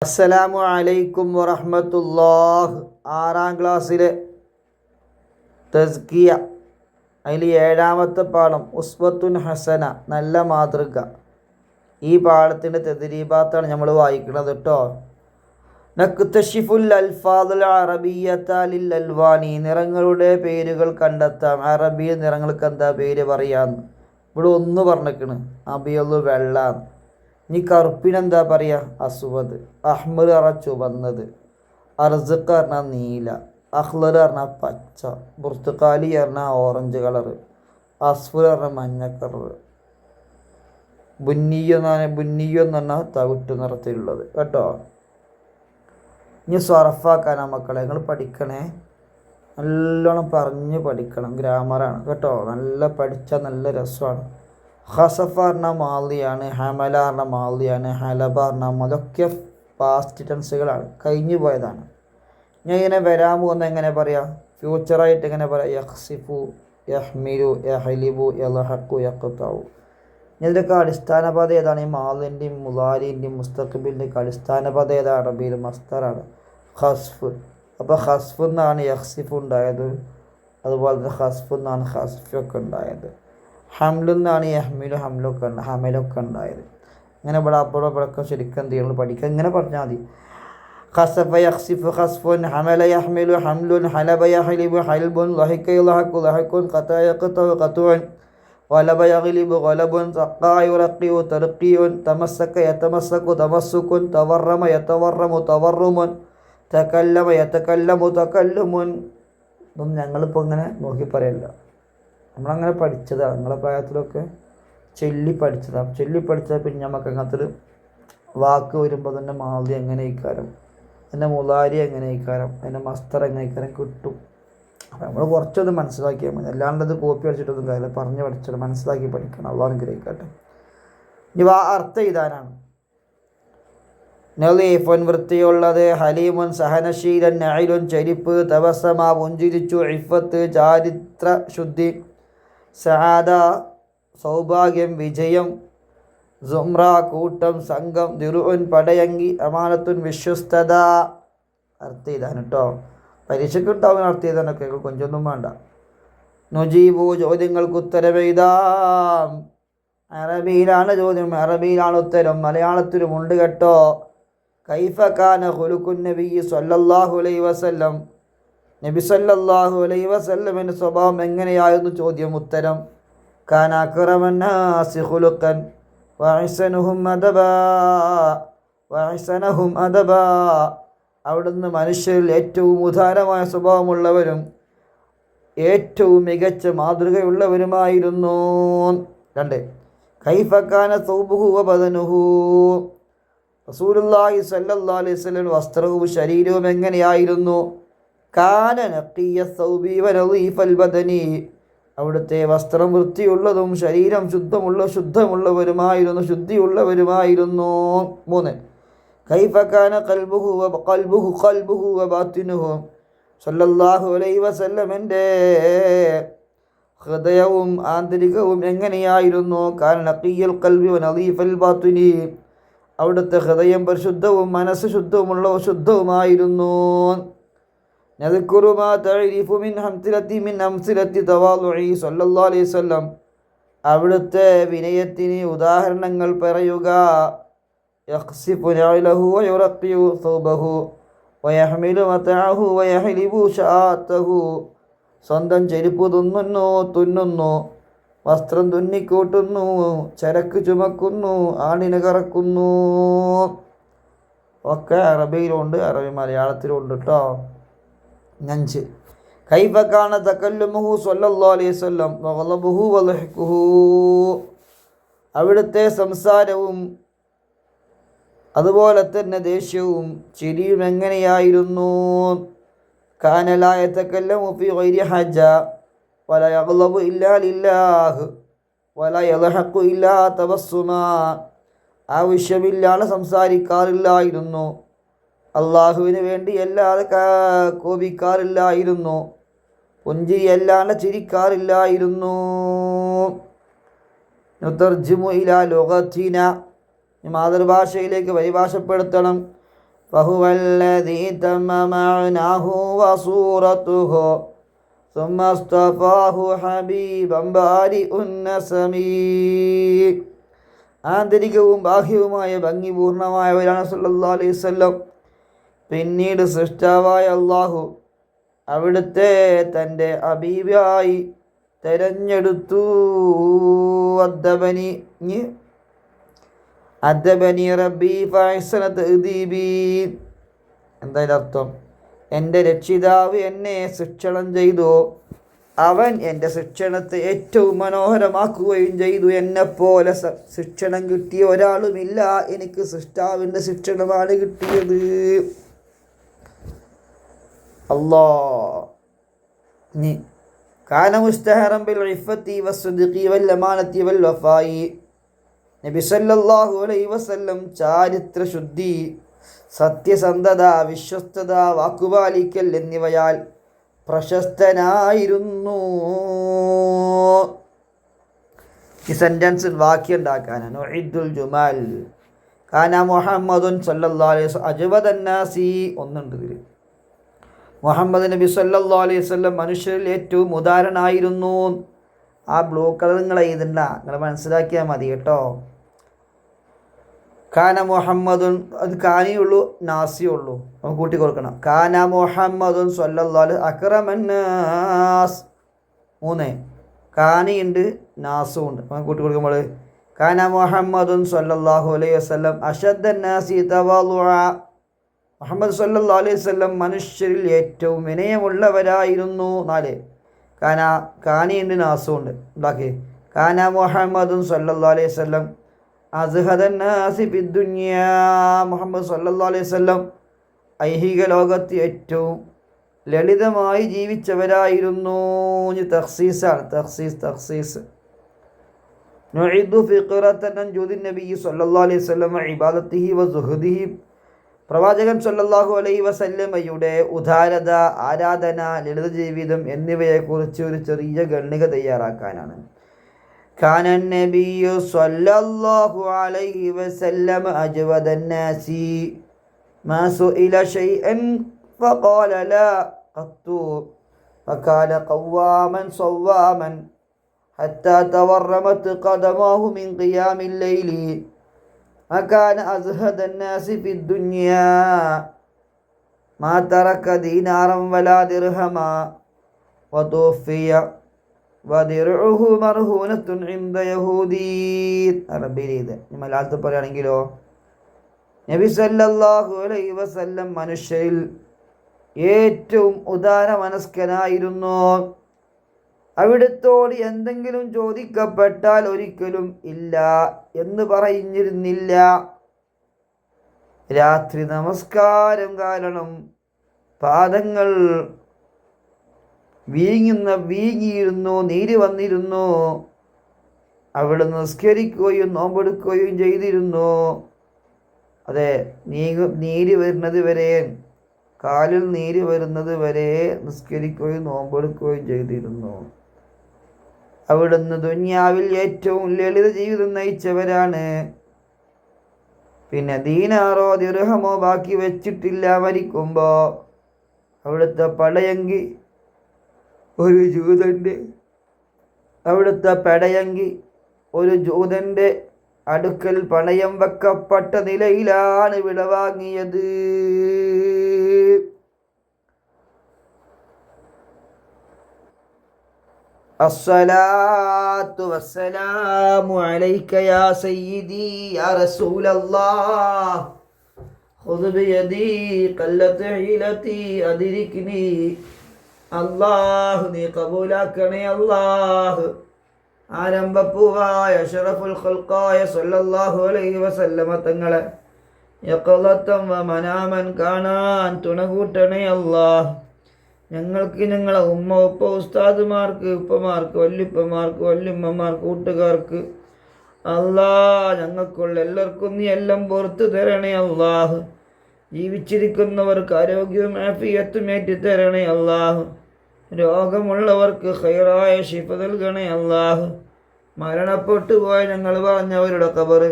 അസ്സലാമു അലൈക്കും വറഹ്മത്തുള്ളാഹ്. 6-ാം ക്ലാസ്സിലെ തസ്കിയ, അതിൽ 7-ാമത്തെ പാഠം ഉസ്വത്തുൻ ഹസന, നല്ല മാതൃക. ഈ പാഠത്തിൻ്റെ തദ്രീബാത്താണ് നമ്മൾ വായിക്കുന്നത് കേട്ടോ. നക്തശിഫുൽ അൽഫാദുൽ അറബിയ്യത ലിൽ അൽവാനി, നിറങ്ങളുടെ പേരുകൾ കണ്ടെത്താം. അറബി നിറങ്ങൾക്ക് എന്താ പേര് പറയാന്ന് ഇവിടെ ഒന്ന് പറഞ്ഞിരിക്കണ്. അബിയദ് വെള്ള, ഇനി കറുപ്പിനെന്താ പറയുക? അസ്വദ്. അഹ്മർ പറഞ്ഞാൽ ചുവന്നത്, അർസഖ് പറഞ്ഞാൽ നീല, അഹ്ലർ പറഞ്ഞാൽ പച്ച, ബുർത്തുക്കാലി പറഞ്ഞാൽ ഓറഞ്ച് കളറ്, അസ്ഫർ പറഞ്ഞാൽ മഞ്ഞ കളറ്, ബുന്നിയോ എന്ന് പറഞ്ഞാൽ തവിട്ട് നിറത്തിലുള്ളത് കേട്ടോ. ഇനി സ്വറഫാക്കാനാ മക്കളെ, നിങ്ങൾ പഠിക്കണേ, നല്ലോണം പറഞ്ഞ് പഠിക്കണം. ഗ്രാമറാണ് കേട്ടോ, നല്ല പഠിച്ചാൽ നല്ല രസമാണ്. ഖസഫ പറഞ്ഞ മാളിയാണ്, ഹമല പറഞ്ഞ മാളിയാണ്, ഹലബ പറഞ്ഞ അതൊക്കെ പാസ്റ്റ് ടെൻസുകളാണ്, കഴിഞ്ഞു പോയതാണ്. ഞാൻ ഇങ്ങനെ വരാൻ പോകുന്ന എങ്ങനെ പറയാം? ഫ്യൂച്ചറായിട്ട് എങ്ങനെ പറയാം? യഖ്സിഫു, യഹ്മിലു, യഹ്ലിബു, യൽഹഖു, യഖ്തഉ. ഇതിൻ്റെയൊക്കെ അടിസ്ഥാന പദം ഏതാണ്? ഈ മാളിൻ്റെയും മുലാലിൻ്റെയും മുസ്തഖബിലിൻ്റെയൊക്കെ അടിസ്ഥാന പദം ഏതാണ്? അറബിയിൽ മസ്തറാണ്, ഖസ്ഫ്. അപ്പോൾ ഖസ്ഫ് എന്നാണ് യഖ്സിഫു ഉണ്ടായത്, അതുപോലെ തന്നെ ഖസ്ഫ് എന്നാണ് ഖസ്ഫൊക്കെ ഉണ്ടായത്. ഹംലെന്നാണ് യഹ്മിലു ഹമലൊക്കെ ഉണ്ടായത്. ഇങ്ങനെ ഇവിടെ അപ്പോഴൊക്കെ ശരിക്കും എന്ത് ചെയ്യണം? പഠിക്കുക. ഇങ്ങനെ പറഞ്ഞാൽ മതി. ഖസഫ യഖ്സിഫു ഖസ്ഫുൻ, ഹമല യഹ്മിലു ഹംലുൻ, ഹലബ യഹ്ലിബു ഹൽബുൻ, ലഹിക യൽഹഖു ലഹഖുൻ, ഖത യഖ്തഉ ഖത്ഉൻ, ഗലബ യഗ്ലിബു ഗലബുൻ, സഖാ യുറഖിഉ തർഖിയുൻ, തമസ്സക യതമസ്സകു തമസ്സുകുൻ, തവർറമ യതവർറമു തവർറുമുൻ, തകല്ലമ യതകല്ലമു തകല്ലുമുൻ. ഇതൊന്നും ഞങ്ങളിപ്പോൾ ഇങ്ങനെ നോക്കി പറയല്ല, നമ്മളങ്ങനെ പഠിച്ചതാണ്. നിങ്ങളെ പ്രായത്തിലൊക്കെ ചൊല്ലി പഠിച്ചതാണ്. ചൊല്ലി പഠിച്ചാൽ പിന്നെ നമുക്ക് അങ്ങനത്തെ ഒരു വാക്ക് വരുമ്പോൾ തന്നെ മാതി എങ്ങനെ ഇക്കാരം, അതിൻ്റെ മുലാരി എങ്ങനെ ഇക്കാരം, അതിൻ്റെ മസ്തർ എങ്ങനെ ഇക്കാരം കിട്ടും. അപ്പം നമ്മൾ കുറച്ചൊന്ന് മനസ്സിലാക്കിയാൽ മതി, അല്ലാണ്ടത് കോപ്പി അടിച്ചിട്ടൊന്നും കാര്യമില്ല. പറഞ്ഞ് പഠിച്ചിട്ട് മനസ്സിലാക്കി പഠിക്കണം. അള്ളാഹു അനുഗ്രഹിക്കട്ടെ. ഇനി അർത്ഥം എഴുതാനാണ്. നളീഫുൻ, വൃത്തിയുള്ളത്, ഹലീമുൻ, സഹനശീലൻ, നഇലുൻ, ചെരിപ്പ്, തബസ്സമ, പുഞ്ചിരിച്ചു, ഇഫത്ത്, ചാരിത്ര ശുദ്ധി, സആദ, സൗഭാഗ്യം, വിജയം, സുമ്ര, കൂട്ടം, സംഘം, ദിറുഉൻ, പടയങ്കി, അമാനത്തുൻ, വിശ്വസ്തത. അർത്ഥം എഴുതാൻ കേട്ടോ, പരീക്ഷയ്ക്ക് ഉണ്ടാവുന്ന അർത്ഥം എഴുതാനൊക്കെ കൊഞ്ചൊന്നും വേണ്ട. നുജീബു, ചോദ്യങ്ങൾക്ക് ഉത്തരമെഴുതാം. അറബിയിലാണ് ചോദ്യം, അറബിയിലാണ് ഉത്തരം, മലയാളത്തിലുമുണ്ട് കേട്ടോ. കൈഫ കാന ഖുലുഖുൻ നബിയ്യി സ്വല്ലല്ലാഹു അലൈഹി വസല്ലം, നബി സല്ലല്ലാഹു അലൈഹി വസല്ലമിൻ്റെ സ്വഭാവം എങ്ങനെയായിരുന്നു? ചോദ്യം. ഉത്തരം: കാന അക്റമന്നാസി ഖുലുഖൻ വഅഹ്സനുഹും അദബാ, അവിടുന്ന് മനുഷ്യരിൽ ഏറ്റവും ഉദാരമായ സ്വഭാവമുള്ളവരും ഏറ്റവും മികച്ച മാതൃകയുള്ളവരുമായിരുന്നു. 2. കൈഫ കാന സൗബുഹു വബദനുഹു, റസൂലുള്ളാഹി സ്വല്ലല്ലാഹു അലൈഹി വസല്ലം വസ്ത്രവും ശരീരവും എങ്ങനെയായിരുന്നു? കാന നഖിയ സൗബി വനളീഫൽ ബദനി, അവിടുത്തെ വസ്ത്രം വൃത്തിയുള്ളതും ശരീരം ശുദ്ധിയുള്ളവരുമായിരുന്നു. 3. കൈഫ കാന ഖൽബുഹു വബാത്തിനുഹു, സ്വല്ലല്ലാഹു അലൈഹി വസല്ലമിൻ്റെ ഹൃദയവും ആന്തരികവും എങ്ങനെയായിരുന്നു? കാന നഖിയൽ ഖൽബി വനളീഫൽ ബാത്തിനി, അവിടുത്തെ ഹൃദയം പരിശുദ്ധവും മനസ്സ് ശുദ്ധവുമായിരുന്നു. നദ്കുറു മാ തഅരിഫു മിൻ അംസിലത്തി തവാളുഇ സ്വല്ലല്ലാഹു അലൈഹി വസല്ലം, അവിടുത്തെ വിനയത്തിന് ഉദാഹരണങ്ങൾ പറയുക. യഖ്സിഫു നഅലഹു വയുറഖിഉ സൗബഹു വയഹ്മിലു മതഅഹു വയഹ്ലിബു ശാഅതഹു, സ്വന്തം ചെരുപ്പ് തുന്നുന്നു, വസ്ത്രം തുന്നിക്കൂട്ടുന്നു, ചരക്ക് ചുമക്കുന്നു, ആണിന് കറക്കുന്നു. ഒക്കെ അറബിയിലുണ്ട്, അറബി മലയാളത്തിലുണ്ട് കേട്ടോ. 5. കൈഫ കാന തകല്ലുമുഹു സ്വല്ലല്ലാഹു അലൈഹി വസല്ലം വഗളബുഹു വളഹ്കുഹു, അവിടുത്തെ സംസാരവും അതുപോലെ തന്നെ ദേഷ്യവും ചിരിയും എങ്ങനെയായിരുന്നു? കാന ലാ യതകല്ലമു ഫീ ഗൈരി ഹജ വലാ യഗ്ളബു ഇല്ലാ ലില്ലാഹ് വലാ യൽഹഖു ഇല്ലാ തബസ്സുമാ, ആവശ്യമില്ലാതെ സംസാരിക്കാറില്ലായിരുന്നു, അള്ളാഹുവിന് വേണ്ടി അല്ലാതെ കോപിക്കാറില്ലായിരുന്നു, പുഞ്ചിരിയല്ലാതെ ചിരിക്കാറില്ലായിരുന്നു. നുതർജിമു ഇലാ ലുഗതിന, മാതൃഭാഷയിലേക്ക് പരിഭാഷപ്പെടുത്തണം. فهو الذي تم معناه وصورته ثم اصطفاه حبيبا بارئ النسم. ആന്തരികവും ബാഹ്യവുമായ ഭംഗിപൂർണമായവരാണ് സല്ലല്ലാഹു അലൈഹി വസല്ലം. പിന്നീട് സൃഷ്ടാവായ അള്ളാഹു അവിടുത്തെ തൻ്റെ ഹബീബായി തെരഞ്ഞെടുത്തു. അദ്ദബനി റബ്ബി ഫഅഹ്സന തഅദീബി. എന്തായാലും അർത്ഥം, എൻ്റെ രക്ഷിതാവ് എന്നെ ശിക്ഷണം ചെയ്തു, അവൻ എൻ്റെ ശിക്ഷണത്തെ ഏറ്റവും മനോഹരമാക്കുകയും ചെയ്തു. എന്നെപ്പോലെ ശിക്ഷണം കിട്ടിയ ഒരാളുമില്ല, എനിക്ക് സൃഷ്ടാവിൻ്റെ ശിക്ഷണമാണ് കിട്ടിയത്. അല്ലാഹ് കാന മുസ്തഹറൻ ബിൽ ഇഫ്ഫത്തി വസ്സദ്ഖി വൽ അമാനത്തി വൽ വഫായി. നബി സല്ലല്ലാഹു അലൈഹി വസല്ലം ചാരിത്ര ശുദ്ധി, സത്യസന്ധത, വിശ്വസ്തത, വാക്കുപാലിക്കൽ എന്നിവയാൽ പ്രശസ്തനായിരുന്നു. ഈ സെൻറ്റൻസ് വാക്യം ഉണ്ടാക്കാനാണ്. നുഇദ്ദുൽ ജുമാൽ. കാന മുഹമ്മദുൻ സല്ലല്ലാഹു അലൈഹി വസല്ലം അജ്വദന്നാസി. ഒന്നുണ്ട് ഇതിൽ. മുഹമ്മദ് നബി സല്ലല്ലാഹു അലൈഹി വസല്ലം മനുഷ്യരിൽ ഏറ്റവും ഉദാരനായിരുന്നു. ആ ബ്ലൂ കളർ നിങ്ങൾ എഴുതണ്ട, നിങ്ങൾ മനസ്സിലാക്കിയാൽ മതി കേട്ടോ. കാന മുഹമ്മദുൻ, അത് കാനിയുള്ളൂ നാസിയുള്ളൂ, നമുക്ക് കൂട്ടി കൊടുക്കണം. കാന മുഹമ്മദുൻ സല്ലല്ലാഹു അലൈഹി അക്രമന്നാസ്. 3 കാനിയുണ്ട് നാസും ഉണ്ട്, നമുക്ക് കൂട്ടി കൊടുക്കുമ്പോൾ കാന മുഹമ്മദുൻ സല്ലല്ലാഹു അലൈഹി വസല്ലം അശദ്ദന്നാസി തവാളുഅ. മുഹമ്മദ് സല്ലല്ലാഹു അലൈഹി വസല്ലം മനുഷ്യരിൽ ഏറ്റവും വിനയമുള്ളവരായിരുന്നു. 4 കാനിയുണ്ട് നാസും ഉണ്ട്. ഉണ്ടാക്കി കാന മുഹമ്മദുൻ സല്ലല്ലാഹു അലൈഹി വസല്ലം അസ്ഹദന്നാസി ഫിദ്ദുനിയ. മുഹമ്മദ് സല്ലല്ലാഹു അലൈഹി വസല്ലം ഐഹിക ലോകത്ത് ഏറ്റവും ലളിതമായി ജീവിച്ചവരായിരുന്നു. തഖ്സീസാണ്, തഖ്സീസ്. നുഇദു ഫിഖറത്തൻ അൻജുദിൻ നബി സല്ലല്ലാഹു അലൈഹി വസല്ലം ഇബാദത്തിഹി വസുഹദിഹി. പ്രവാചകൻ സല്ലല്ലാഹു അലൈഹി വസല്ലമയുടെ ഉദാരത, ആരാധന, ലളിത ജീവിതം എന്നിവയെക്കുറിച്ച് ഒരു ചെറിയ ഗണ്ണിക തയ്യാറാക്കാനാണ്. കാന നബിയ്യു സല്ലല്ലാഹു അലൈഹി വസല്ലം അജ്വദന്നാസി മാ സുഇല ശൈഅൻ ഫഖാല ലാ ഖത്തു ഫകാന ഖവ്വാമൻ സവ്വാമൻ ഹത്താ തവർറമത് ഖദമാഹു മിൻ ഖിയാമിൽ ലൈലി വകാന അസ്ഹദന്നാസി ഫിദ്ദുനിയാ മാ തറക ദീനാറൻ വലാ ദിർഹമാ വതുഫിയ വദിർഉഹു മർഹൂനത്തുൻ ഇൻദ യഹൂദി. അറബിയിൽ ഇത്. മലയാളത്തിൽ പറയുകയാണെങ്കിലോ, നബി സല്ലല്ലാഹു അലൈഹി വസല്ലം മനുഷ്യരിൽ ഏറ്റവും ഉദാരമനസ്കനായിരുന്നു. അവിടുത്തോട് എന്തെങ്കിലും ചോദിക്കപ്പെട്ടാൽ ഒരിക്കലും ഇല്ല എന്ന് പറഞ്ഞിരുന്നില്ല. രാത്രി നമസ്കാരം കാരണം പാദങ്ങൾ വീങ്ങിയിരുന്നു, നീര് വന്നിരുന്നു. അവിടെ നിസ്കരിക്കുകയും നോമ്പെടുക്കുകയും ചെയ്തിരുന്നു. അതെ, നീര് വരുന്നത് വരെ, കാലിൽ നീര് വരുന്നത് വരെ നിസ്കരിക്കുകയും നോമ്പെടുക്കുകയും ചെയ്തിരുന്നു. അവിടുന്ന് ദുനിയാവിൽ ഏറ്റവും ലളിത ജീവിതം നയിച്ചവരാണ്. പിന്നെ ദീനാറോ ദിർഹമോ ബാക്കി വെച്ചിട്ടില്ല മരിക്കുമ്പോൾ. അവിടുത്തെ പടയങ്കി ഒരു ജൂതൻ്റെ അടുക്കൽ പണയം വെക്കപ്പെട്ട നിലയിലാണ് വിടവാങ്ങിയത്. അസ്സലാത്തു വസ്സലാമു അലൈക യാ സയ്യിദി യാ റസൂലല്ലാഹ് ഖുദ് ബിയദി ഖല്ലത് ഹീലതി അദ്രിക്നി. അല്ലാഹ് നീ കബൂലാക്കണേ അല്ലാഹ്. ആരംഭപ്പൂവായ അഷ്റഫുൽ ഖൽഖായ സല്ലല്ലാഹു അലൈഹി വസല്ലമ തങ്ങളെ യഖളത്തൻ വ മനാമൻ കാണാൻ തുണകൂട്ടണേ അല്ലാഹ്. ഞങ്ങൾക്ക്, ഞങ്ങളെ ഉമ്മ ഉപ്പ ഉസ്താദുമാർക്ക്, ഉപ്പമാർക്ക്, വല്യുപ്പമാർക്ക്, വല്യുമ്മമാർക്ക്, കൂട്ടുകാർക്ക് അല്ലാഹ് ഞങ്ങൾക്കുള്ള എല്ലാവർക്കും നീ എല്ലാം പുറത്തു തരണേ അല്ലാഹ്. ജീവിച്ചിരിക്കുന്നവർക്ക് ആരോഗ്യവും ആഫിയത്തും ഏറ്റി തരണേ അല്ലാഹ്. രോഗമുള്ളവർക്ക് ഖൈറായ ശിഫ നൽകണേ അല്ലാഹ്. മരണപ്പെട്ടു പോയ ഞങ്ങൾ പറഞ്ഞവരുടെ ഖബർ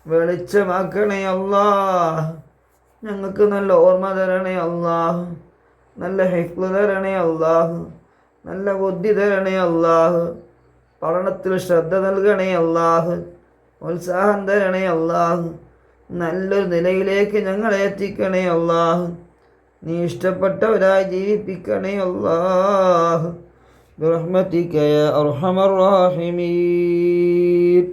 വെളിച്ചമാക്കണേ അല്ലാഹ്. ഞങ്ങൾക്ക് നല്ല ഓർമ്മ തരണേ അല്ലാഹ്, നല്ല ഹിഫ്ള് തരണേ അല്ലാഹ്, നല്ല ബുദ്ധി തരണേ അല്ലാഹ്, പഠനത്തിൽ ശ്രദ്ധ നൽകണേ അല്ലാഹ്, ഉത്സാഹം തരണേ അല്ലാഹ്, നല്ലൊരു നിലയിലേക്ക് ഞങ്ങളെ എത്തിക്കണേ അല്ലാഹ്, നീ ഇഷ്ടപ്പെട്ടവരായി ജീവിപ്പിക്കണേ അല്ലാഹ് ബിറഹ്മതിക യാ അർഹമർ റഹീമീൻ.